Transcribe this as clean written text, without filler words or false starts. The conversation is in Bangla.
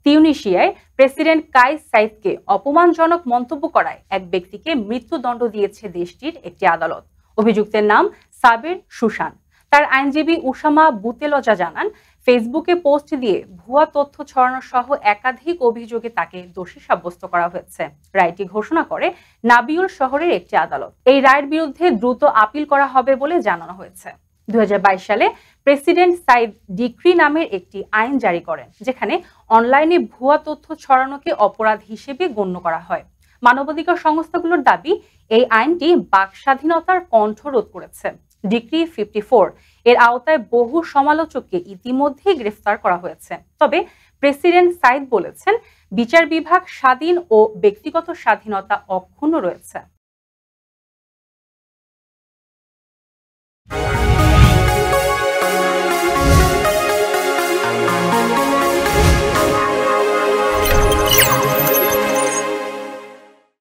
তিউনিসিয়ায় প্রেসিডেন্ট কাইস সাইদকে অপমানজনক মন্তব্য করায় এক ব্যক্তিকে মৃত্যুদণ্ড দিয়েছে দেশটির একটি আদালত। অভিযুক্তের নাম সাবির সুশান। তার আইনজীবী উসামা বুতেলজা জানান, ফেসবুকে পোস্ট দিয়ে ভুয়া তথ্য ছড়ানো সহ একাধিক অভিযোগে তাকে দোষী সাব্যস্ত করা হয়েছে। রায়টি ঘোষণা করে নাবিউল শহরের একটি আদালত। এই রায়ের বিরুদ্ধে দ্রুত আপিল করা হবে বলে জানানো হয়েছে। 2022 সালে প্রেসিডেন্ট সাইদ ডিক্রি নামের একটি আইন জারি করেন, যেখানে অনলাইনে ভুয়া তথ্য ছড়ানোকে অপরাধ হিসেবে গণ্য করা হয়। মানবাধিকার সংস্থাগুলোর দাবি, এই আইনটি বাক স্বাধীনতার কণ্ঠরোধ করেছে। ডিক্রি 54 এর আওতায় বহু সমালোচককে ইতিমধ্যেই গ্রেফতার করা হয়েছে। তবে প্রেসিডেন্ট সাইদ বলেছেন, বিচার বিভাগ স্বাধীন ও ব্যক্তিগত স্বাধীনতা অক্ষুণ্ণ রয়েছে।